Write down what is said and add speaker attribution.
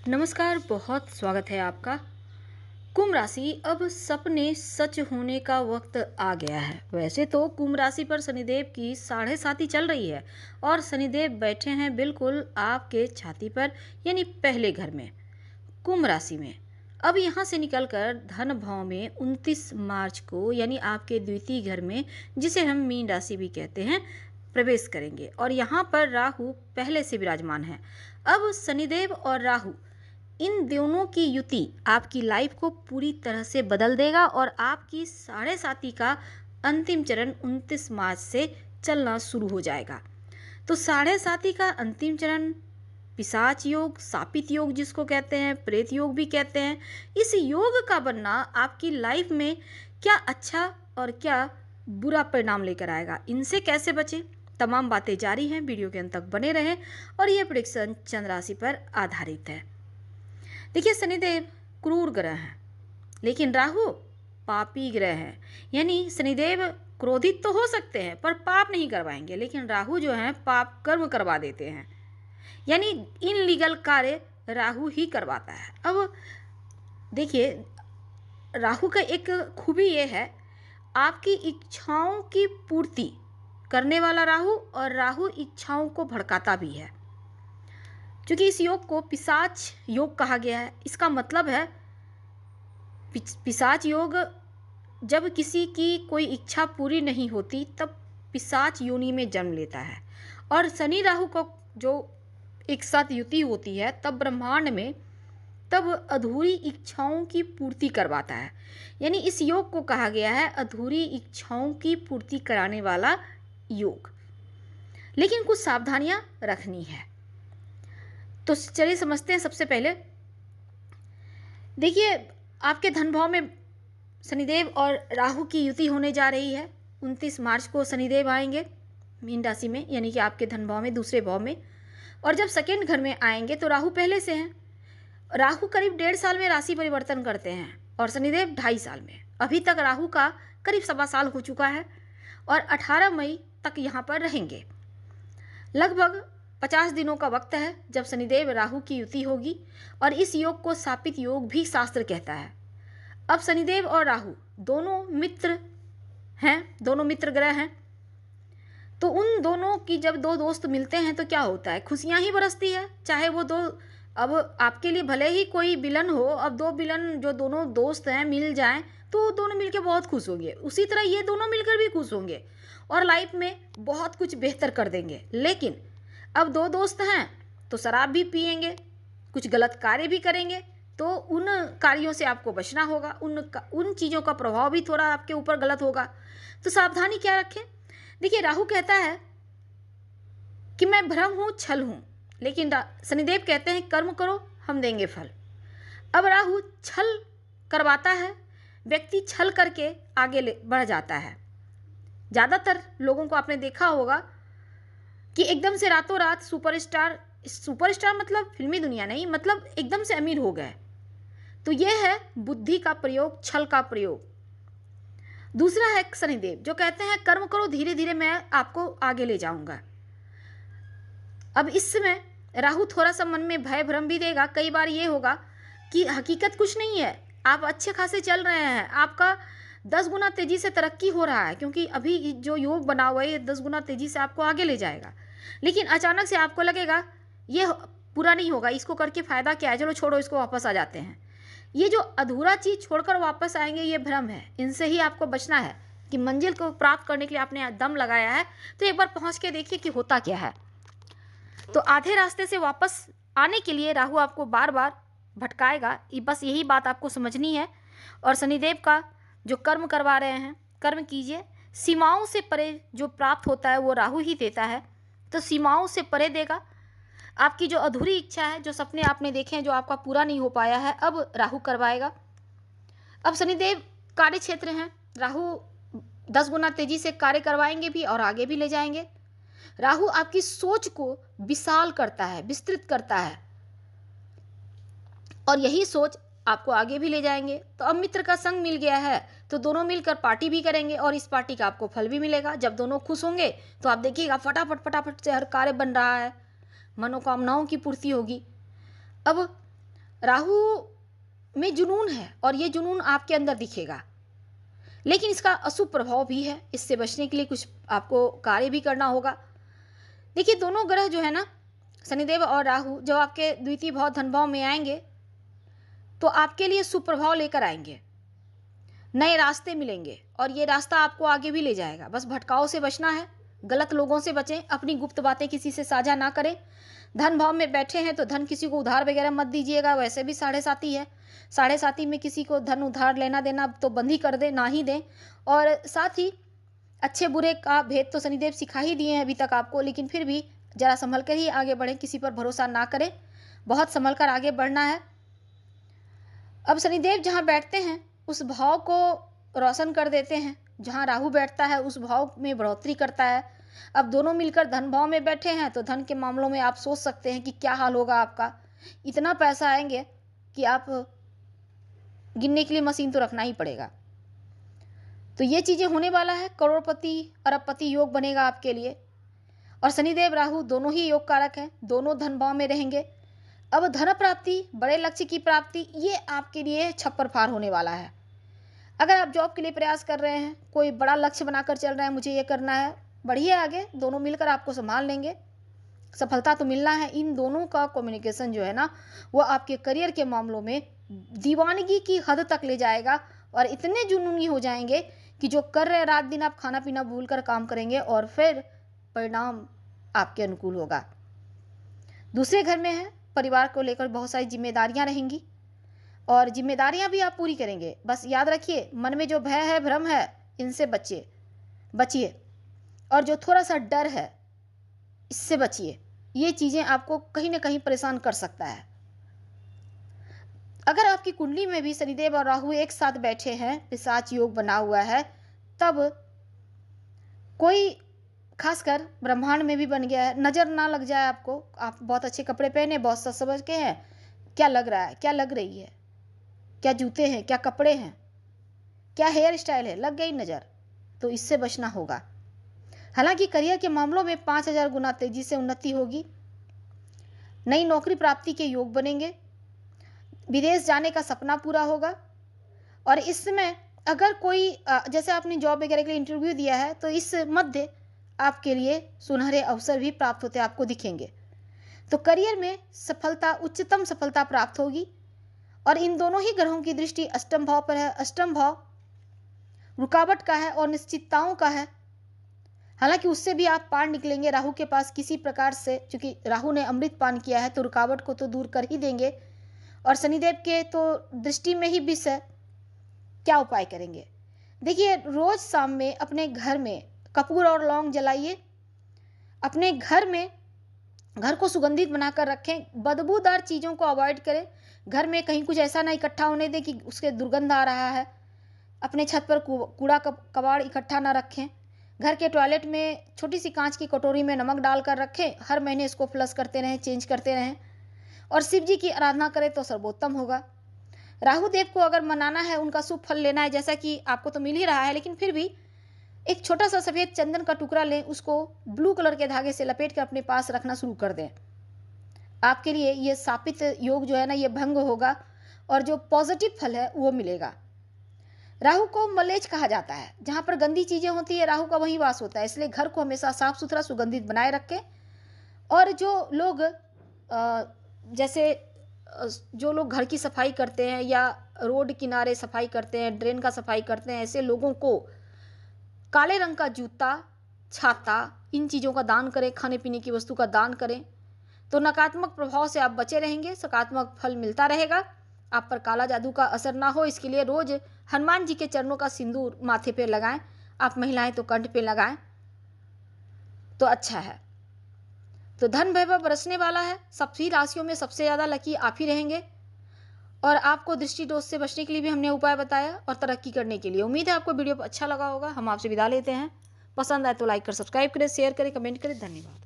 Speaker 1: नमस्कार, बहुत स्वागत है आपका। कुंभ राशि, अब सपने सच होने का वक्त आ गया है। वैसे तो कुंभ राशि पर शनिदेव की साढ़े साती चल रही है और शनिदेव बैठे हैं बिल्कुल आपके छाती पर, यानी पहले घर में, कुंभ राशि में। अब यहाँ से निकलकर धन भाव में 29 मार्च को, यानी आपके द्वितीय घर में, जिसे हम मीन राशि भी कहते हैं, प्रवेश करेंगे। और यहाँ पर राहु पहले से विराजमान है। अब शनिदेव और राहु, इन दोनों की युति आपकी लाइफ को पूरी तरह से बदल देगा और आपकी साढ़े साती का अंतिम चरण 29 मार्च से चलना शुरू हो जाएगा। तो साढ़े साती का अंतिम चरण पिशाच योग, शापित योग जिसको कहते हैं, प्रेत योग भी कहते हैं, इस योग का बनना आपकी लाइफ में क्या अच्छा और क्या बुरा परिणाम लेकर आएगा, इनसे कैसे बचें, तमाम बातें जारी हैं। वीडियो के अंत तक बने रहें। और ये प्रेडिक्शन चंद्र राशि पर आधारित है। देखिए, शनिदेव क्रूर ग्रह हैं, लेकिन राहु पापी ग्रह है। यानी शनिदेव क्रोधित तो हो सकते हैं पर पाप नहीं करवाएंगे, लेकिन राहु जो है पाप कर्म करवा देते हैं। यानी इनलीगल कार्य राहु ही करवाता है। अब देखिए, राहु का एक खूबी ये है, आपकी इच्छाओं की पूर्ति करने वाला राहु, और राहु इच्छाओं को भड़काता भी है। क्योंकि इस योग को पिशाच योग कहा गया है। इसका मतलब है पिशाच योग, जब किसी की कोई इच्छा पूरी नहीं होती तब पिशाच योनि में जन्म लेता है। और शनि राहु को जो एक साथ युति होती है तब ब्रह्मांड में, तब अधूरी इच्छाओं की पूर्ति करवाता है। यानी इस योग को कहा गया है अधूरी इच्छाओं की पूर्ति कराने वाला योग। लेकिन कुछ सावधानियां रखनी है। तो चलिए समझते हैं। सबसे पहले देखिए, आपके धन भाव में शनिदेव और राहु की युति होने जा रही है। 29 मार्च को शनिदेव आएंगे मीन राशि में, यानी कि आपके धन भाव में, दूसरे भाव में। और जब सेकेंड घर में आएंगे तो राहु पहले से हैं। राहु करीब 1.5 साल में राशि परिवर्तन करते हैं और शनिदेव 2.5 साल में। अभी तक राहु का करीब 1.25 साल हो चुका है और 18 मई तक यहाँ पर रहेंगे। लगभग 50 दिनों का वक्त है जब शनिदेव राहु की युति होगी, और इस योग को शापित योग भी शास्त्र कहता है। अब शनिदेव और राहु दोनों मित्र हैं, दोनों मित्र ग्रह हैं। तो उन दोनों की जब दो दोस्त मिलते हैं तो क्या होता है, खुशियां ही बरसती है। चाहे वो दो, अब आपके लिए भले ही कोई विलन हो, अब दो विलन जो दोनों दोस्त हैं मिल जाएं तो दोनों मिलकर बहुत खुश होंगे। उसी तरह ये दोनों मिलकर भी खुश होंगे और लाइफ में बहुत कुछ बेहतर कर देंगे। लेकिन अब दो दोस्त हैं तो शराब भी पिएंगे, कुछ गलत कार्य भी करेंगे, तो उन कार्यों से आपको बचना होगा। उन चीज़ों का प्रभाव भी थोड़ा आपके ऊपर गलत होगा। तो सावधानी क्या रखें। देखिए, राहु कहता है कि मैं भ्रम हूँ, छल हूँ, लेकिन शनिदेव कहते हैं कर्म करो, हम देंगे फल। अब राहु छल करवाता है, व्यक्ति छल करके आगे बढ़ जाता है। ज़्यादातर लोगों को आपने देखा होगा कि एकदम से रातों रात सुपरस्टार मतलब फिल्मी दुनिया नहीं, मतलब एकदम से अमीर हो गए। तो यह है बुद्धि का प्रयोग, छल का प्रयोग। दूसरा है शनिदेव जो कहते हैं कर्म करो, धीरे धीरे मैं आपको आगे ले जाऊंगा। अब इस समय राहु थोड़ा सा मन में भय भ्रम भी देगा। कई बार ये होगा कि हकीकत कुछ नहीं है, आप अच्छे खासे चल रहे हैं, आपका 10 गुना तेजी से तरक्की हो रहा है, क्योंकि अभी जो योग बना हुआ है ये 10 गुना तेजी से आपको आगे ले जाएगा। लेकिन अचानक से आपको लगेगा ये पूरा नहीं होगा, इसको करके फ़ायदा क्या है, चलो छोड़ो, इसको वापस आ जाते हैं। ये जो अधूरा चीज़ छोड़कर वापस आएंगे ये भ्रम है। इनसे ही आपको बचना है कि मंजिल को प्राप्त करने के लिए आपने दम लगाया है तो एक बार पहुंच के देखिए कि होता क्या है। तो आधे रास्ते से वापस आने के लिए राहु आपको बार बार भटकाएगा, बस यही बात आपको समझनी है। और शनिदेव का जो कर्म करवा रहे हैं, कर्म कीजिए। सीमाओं से परे जो प्राप्त होता है वो राहु ही देता है, तो सीमाओं से परे देगा। आपकी जो अधूरी इच्छा है, जो सपने आपने देखे हैं जो आपका पूरा नहीं हो पाया है, अब राहु करवाएगा। अब शनिदेव कार्य क्षेत्र हैं, राहु 10 गुना तेजी से कार्य करवाएंगे भी और आगे भी ले जाएंगे। राहु आपकी सोच को विशाल करता है, विस्तृत करता है, और यही सोच आपको आगे भी ले जाएंगे। तो अब मित्र का संग मिल गया है तो दोनों मिलकर पार्टी भी करेंगे और इस पार्टी का आपको फल भी मिलेगा। जब दोनों खुश होंगे तो आप देखिएगा फटाफट फटाफट से हर कार्य बन रहा है, मनोकामनाओं की पूर्ति होगी। अब राहु में जुनून है और ये जुनून आपके अंदर दिखेगा, लेकिन इसका अशुभ प्रभाव भी है। इससे बचने के लिए कुछ आपको कार्य भी करना होगा। देखिए, दोनों ग्रह जो है ना, शनिदेव और राहु, जब आपके द्वितीय भाव धन भाव में आएंगे तो आपके लिए शुभ प्रभाव लेकर आएंगे, नए रास्ते मिलेंगे और ये रास्ता आपको आगे भी ले जाएगा। बस भटकाव से बचना है, गलत लोगों से बचें, अपनी गुप्त बातें किसी से साझा ना करें। धन भाव में बैठे हैं तो धन किसी को उधार वगैरह मत दीजिएगा, वैसे भी साढ़े साथी है। साढ़े साथी में किसी को धन उधार लेना देना तो बंद ही कर दें, ना ही दें। और साथ ही अच्छे बुरे का भेद तो शनिदेव सिखा ही दिए हैं अभी तक आपको, लेकिन फिर भी जरा संभल कर ही आगे बढ़ें, किसी पर भरोसा ना करें, बहुत संभल कर आगे बढ़ना है। अब शनिदेव जहाँ बैठते हैं उस भाव को रोशन कर देते हैं, जहाँ राहु बैठता है उस भाव में बढ़ोतरी करता है। अब दोनों मिलकर धन भाव में बैठे हैं तो धन के मामलों में आप सोच सकते हैं कि क्या हाल होगा आपका। इतना पैसा आएंगे कि आप गिनने के लिए मशीन तो रखना ही पड़ेगा। तो ये चीज़ें होने वाला है। करोड़पति अरबपति योग बनेगा आपके लिए। और शनिदेव राहु दोनों ही योग कारक हैं, दोनों धन भाव में रहेंगे। अब धन प्राप्ति, बड़े लक्ष्य की प्राप्ति, ये आपके लिए छप्पर फाड़ होने वाला है। अगर आप जॉब के लिए प्रयास कर रहे हैं, कोई बड़ा लक्ष्य बनाकर चल रहे हैं, मुझे ये करना है, बढ़िए आगे, दोनों मिलकर आपको संभाल लेंगे, सफलता तो मिलना है। इन दोनों का कम्युनिकेशन जो है ना, वो आपके करियर के मामलों में दीवानगी की हद तक ले जाएगा और इतने जुनूनी हो जाएंगे कि जो कर रहे रात दिन आप खाना पीना भूल कर काम करेंगे और फिर परिणाम आपके अनुकूल होगा। दूसरे घर में है, परिवार को लेकर बहुत सारी जिम्मेदारियां रहेंगी और जिम्मेदारियां भी आप पूरी करेंगे। बस याद रखिए, मन में जो भय है, भ्रम है, इनसे बचिए और जो थोड़ा सा डर है इससे बचिए। ये चीज़ें आपको कहीं ना कहीं परेशान कर सकता है। अगर आपकी कुंडली में भी शनिदेव और राहु एक साथ बैठे हैं, पिशाच योग बना हुआ है, तब कोई खासकर ब्रह्मांड में भी बन गया है, नज़र ना लग जाए आपको। आप बहुत अच्छे कपड़े पहने, बहुत सज सवज के हैं, क्या लग रहा है, क्या लग रही है, क्या जूते हैं, क्या कपड़े हैं, क्या हेयर स्टाइल है, लग गई नज़र, तो इससे बचना होगा। हालांकि करियर के मामलों में 5000 गुना तेजी से उन्नति होगी, नई नौकरी प्राप्ति के योग बनेंगे, विदेश जाने का सपना पूरा होगा। और इसमें अगर कोई जैसे आपने जॉब वगैरह के लिए इंटरव्यू दिया है तो इस मध्य आपके लिए सुनहरे अवसर भी प्राप्त होते आपको दिखेंगे। तो करियर में सफलता, उच्चतम सफलता प्राप्त होगी। और इन दोनों ही ग्रहों की दृष्टि अष्टम भाव पर है। अष्टम भाव रुकावट का है और निश्चितताओं का है। हालांकि उससे भी आप पार निकलेंगे राहु के पास किसी प्रकार से, क्योंकि राहु ने अमृत पान किया है तो रुकावट को तो दूर कर ही देंगे। और शनिदेव के तो दृष्टि में ही विष है, क्या उपाय करेंगे? देखिए, रोज शाम में अपने घर में कपूर और लौंग जलाइए, अपने घर को सुगंधित बनाकर रखें, बदबूदार चीज़ों को अवॉइड करें, घर में कहीं कुछ ऐसा ना इकट्ठा होने दें कि उसके दुर्गंध आ रहा है, अपने छत पर कूड़ा कबाड़ इकट्ठा ना रखें, घर के टॉयलेट में छोटी सी कांच की कटोरी में नमक डालकर रखें, हर महीने इसको फ्लश करते रहें, चेंज करते रहें। और शिव जी की आराधना करें तो सर्वोत्तम होगा। राहु देव को अगर मनाना है, उनका शुभ फल लेना है, जैसा कि आपको तो मिल ही रहा है, लेकिन फिर भी एक छोटा सा सफ़ेद चंदन का टुकड़ा लें, उसको ब्लू कलर के धागे से लपेट कर अपने पास रखना शुरू कर दें। आपके लिए ये शापित योग जो है ना, ये भंग होगा और जो पॉजिटिव फल है वो मिलेगा। राहु को मलेच कहा जाता है, जहाँ पर गंदी चीज़ें होती है राहु का वहीं वास होता है, इसलिए घर को हमेशा साफ सुथरा सुगंधित बनाए रखें। और जो लोग घर की सफाई करते हैं या रोड किनारे सफाई करते हैं, ड्रेन का सफाई करते हैं, ऐसे लोगों को काले रंग का जूता, छाता, इन चीज़ों का दान करें, खाने पीने की वस्तु का दान करें, तो नकारात्मक प्रभाव से आप बचे रहेंगे, सकारात्मक फल मिलता रहेगा। आप पर काला जादू का असर ना हो, इसके लिए रोज हनुमान जी के चरणों का सिंदूर माथे पे लगाएं। आप महिलाएं तो कंठ पे लगाएं तो अच्छा है। तो धन वैभव बरसने वाला है। सभी राशियों में सबसे ज़्यादा लकी आप ही रहेंगे। और आपको दृष्टि दोष से बचने के लिए भी हमने उपाय बताया और तरक्की करने के लिए। उम्मीद है आपको वीडियो अच्छा लगा होगा। हम आपसे विदा लेते हैं। पसंद आए तो लाइक कर सब्सक्राइब करें, शेयर करें, कमेंट करें। धन्यवाद।